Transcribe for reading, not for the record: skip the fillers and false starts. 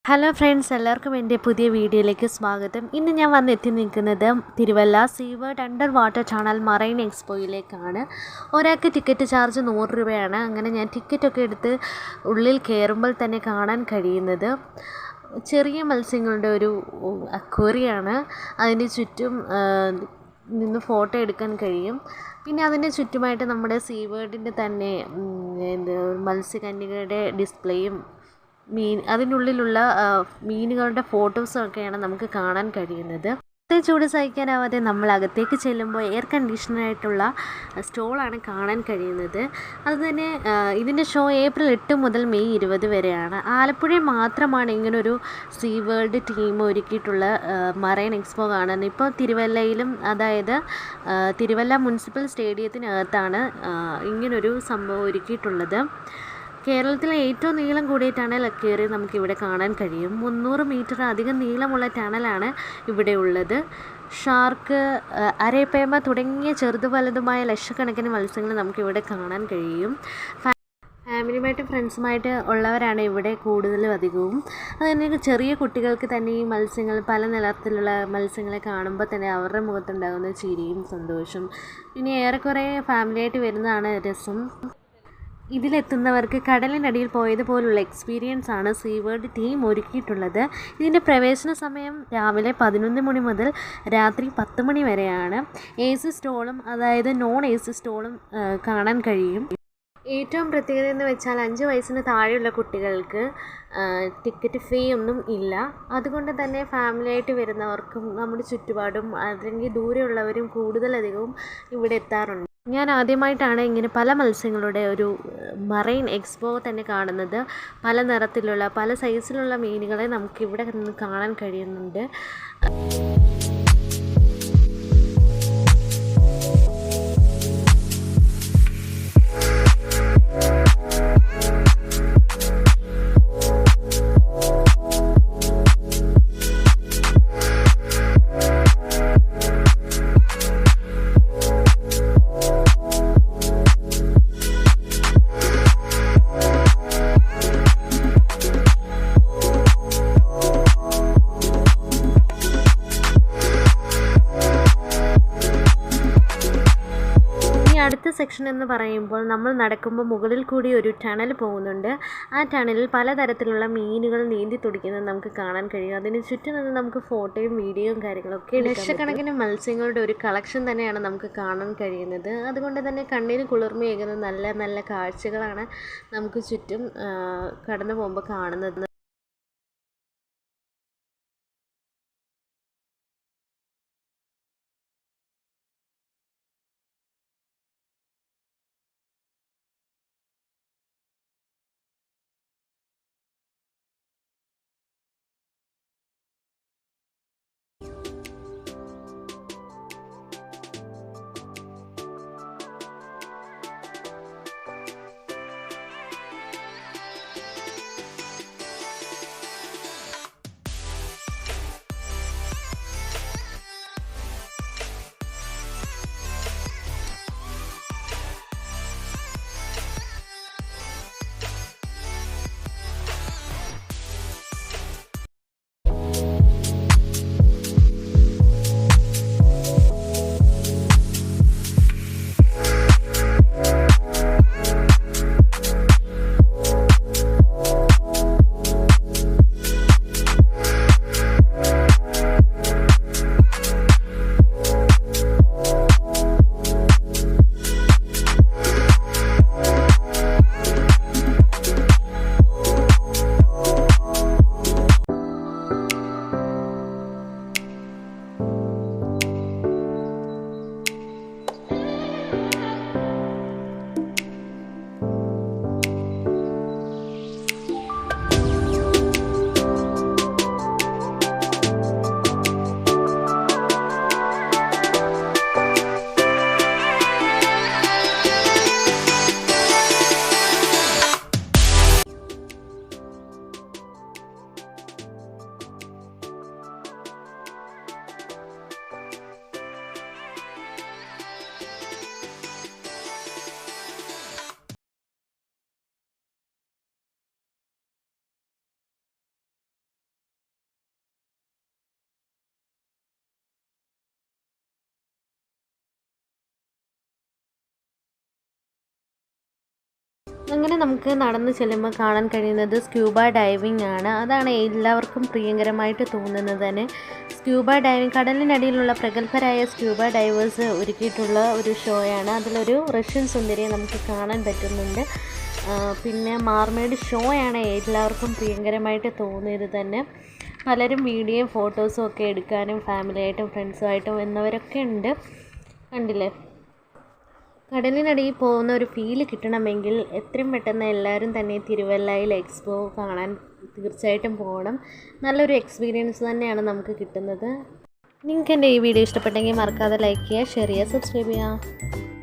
Hello friends, എല്ലാവർക്കും എൻ്റെ പുതിയ വീഡിയോയിലേക്ക് സ്വാഗതം. ഇന്ന് ഞാൻ വന്നെത്തി നിൽക്കുന്നത് Thiruvalla sea world under water tunnel marine എക്സ്പോയിലേക്കാണ്. ഒരാൾക്ക് ടിക്കറ്റ് ചാർജ് 100 രൂപയാണ്. അങ്ങനെ ഞാൻ ടിക്കറ്റൊക്കെ എടുത്ത് ഉള്ളിൽ കയറുമ്പോൾ തന്നെ കാണാൻ കഴിയുന്നത് ചെറിയ മത്സ്യങ്ങളുടെ ഒരു അക്വേറിയമാണ്. അതിന് ചുറ്റും നിന്ന് ഫോട്ടോ എടുക്കാൻ കഴിയും. പിന്നെ അതിന് ചുറ്റുമായിട്ട് നമ്മുടെ സീവേർഡിൻ്റെ തന്നെ മത്സ്യകന്യകയുടെ ഡിസ്പ്ലേയും അതിനുള്ളിലുള്ള മീനുകളുടെ ഫോട്ടോസൊക്കെയാണ് നമുക്ക് കാണാൻ കഴിയുന്നത്. ചൂട് സഹിക്കാനാവാതെ നമ്മൾ അകത്തേക്ക് ചെല്ലുമ്പോൾ എയർ കണ്ടീഷനായിട്ടുള്ള സ്റ്റോളാണ് കാണാൻ കഴിയുന്നത്. അതുതന്നെ ഇതിൻ്റെ ഷോ ഏപ്രിൽ 8 മുതൽ മെയ് 20 വരെയാണ്. ആലപ്പുഴയിൽ മാത്രമാണ് ഇങ്ങനൊരു സീ വേൾഡ് ടീം ഒരുക്കിയിട്ടുള്ള മറൈൻ എക്സ്പോ കാണുന്നത്. ഇപ്പോൾ തിരുവല്ലയിലും, അതായത് തിരുവല്ല മുനിസിപ്പൽ സ്റ്റേഡിയത്തിനകത്താണ് ഇങ്ങനൊരു സംഭവം ഒരുക്കിയിട്ടുള്ളത്. കേരളത്തിലെ ഏറ്റവും നീളം കൂടിയ ടണൽ അക്വേറിയം നമുക്കിവിടെ കാണാൻ കഴിയും. 300 മീറ്റർ അധികം നീളമുള്ള ടണലാണ് ഇവിടെ ഉള്ളത്. ഷാർക്ക്, അരേപ്പേമ തുടങ്ങിയ ചെറുതു വലുതുമായ ലക്ഷക്കണക്കിന് മത്സ്യങ്ങൾ നമുക്കിവിടെ കാണാൻ കഴിയും. ഫാമിലിയുമായിട്ടും ഫ്രണ്ട്സുമായിട്ട് ഉള്ളവരാണ് ഇവിടെ കൂടുതലും അധികവും. അതുതന്നെ ചെറിയ കുട്ടികൾക്ക് തന്നെ ഈ മത്സ്യങ്ങൾ, പല നിറത്തിലുള്ള മത്സ്യങ്ങളെ കാണുമ്പോൾ തന്നെ അവരുടെ മുഖത്തുണ്ടാകുന്ന ചിരിയും സന്തോഷം, പിന്നെ ഏറെക്കുറെ ഫാമിലിയായിട്ട് വരുന്നതാണ് രസം. ഇതിലെത്തുന്നവർക്ക് കടലിനടിയിൽ പോയതുപോലുള്ള എക്സ്പീരിയൻസ് ആണ് സീവേർഡ് ടീം ഒരുക്കിയിട്ടുള്ളത്. ഇതിൻ്റെ പ്രവേശന സമയം രാവിലെ 11 മണി മുതൽ രാത്രി 10 മണി വരെയാണ്. AC സ്റ്റോളും അതായത് നോൺ AC സ്റ്റോളും കാണാൻ കഴിയും. ഏറ്റവും പ്രത്യേകത എന്ന് വെച്ചാൽ 5 വയസ്സിന് താഴെയുള്ള കുട്ടികൾക്ക് ടിക്കറ്റ് ഫീ ഒന്നും ഇല്ല. അതുകൊണ്ട് തന്നെ ഫാമിലിയായിട്ട് വരുന്നവർക്കും നമ്മുടെ ചുറ്റുപാടും അല്ലെങ്കിൽ ദൂരെയുള്ളവരും കൂടുതലധികവും ഇവിടെ എത്താറുണ്ട്. ഞാൻ ആദ്യമായിട്ടാണ് ഇങ്ങനെ പല മത്സ്യങ്ങളുടെ ഒരു മറൈൻ എക്സ്പോ തന്നെ കാണുന്നത്. പല നിറത്തിലുള്ള, പല സൈസിലുള്ള മീനുകളെ നമുക്കിവിടെ നിന്ന് കാണാൻ കഴിയുന്നുണ്ട്. അടുത്ത സെക്ഷൻ എന്ന് പറയുമ്പോൾ നമ്മൾ നടക്കുമ്പോൾ മുകളിൽ കൂടി ഒരു ടണൽ പോകുന്നുണ്ട്. ആ ടണലിൽ പലതരത്തിലുള്ള മീനുകൾ നീന്തി തുടിക്കുന്നത് നമുക്ക് കാണാൻ കഴിയും. അതിന് ചുറ്റും നിന്ന് നമുക്ക് ഫോട്ടോയും വീഡിയോയും കാര്യങ്ങളൊക്കെ ലക്ഷക്കണക്കിന് മത്സ്യങ്ങളുടെ ഒരു കളക്ഷൻ തന്നെയാണ് നമുക്ക് കാണാൻ കഴിയുന്നത്. അതുകൊണ്ട് തന്നെ കണ്ണിന് കുളിർമയേകുന്ന നല്ല നല്ല കാഴ്ചകളാണ് നമുക്ക് ചുറ്റും കടന്നു പോകുമ്പോൾ കാണുന്നത്. അങ്ങനെ നമുക്ക് നടന്ന് ചെല്ലുമ്പോൾ കാണാൻ കഴിയുന്നത് സ്ക്യൂബ ഡൈവിംഗ് ആണ്. അതാണ് എല്ലാവർക്കും പ്രിയങ്കരമായിട്ട് തോന്നുന്നത് തന്നെ. സ്ക്യൂബ ഡൈവിംഗ് കടലിനടിയിലുള്ള പ്രഗത്ഭരായ സ്ക്യൂബ ഡൈവേഴ്സ് ഒരുക്കിയിട്ടുള്ള ഒരു ഷോയാണ്. അതിലൊരു റഷ്യൻ സുന്ദരിയെ നമുക്ക് കാണാൻ പറ്റുന്നുണ്ട്. പിന്നെ മാർമെയ്ഡ് ഷോ ആണ് എല്ലാവർക്കും പ്രിയങ്കരമായിട്ട് തോന്നിയത് തന്നെ. പലരും വീഡിയോയും ഫോട്ടോസും ഒക്കെ എടുക്കാനും ഫാമിലിയായിട്ടും ഫ്രണ്ട്സുമായിട്ടും എന്നവരൊക്കെ ഉണ്ട്. കണ്ടില്ലേ, കടലിനടിയിൽ പോകുന്ന ഒരു ഫീല് കിട്ടണമെങ്കിൽ എത്രയും പെട്ടെന്ന് എല്ലാവരും തന്നെ തിരുവല്ലയിൽ എക്സ്പോ കാണാൻ തീർച്ചയായിട്ടും പോകണം. നല്ലൊരു എക്സ്പീരിയൻസ് തന്നെയാണ് നമുക്ക് കിട്ടുന്നത്. നിങ്ങൾക്ക് എൻ്റെ ഈ വീഡിയോ ഇഷ്ടപ്പെട്ടെങ്കിൽ മറക്കാതെ ലൈക്ക് ചെയ്യുക, ഷെയർ ചെയ്യുക, സബ്സ്ക്രൈബ് ചെയ്യുക.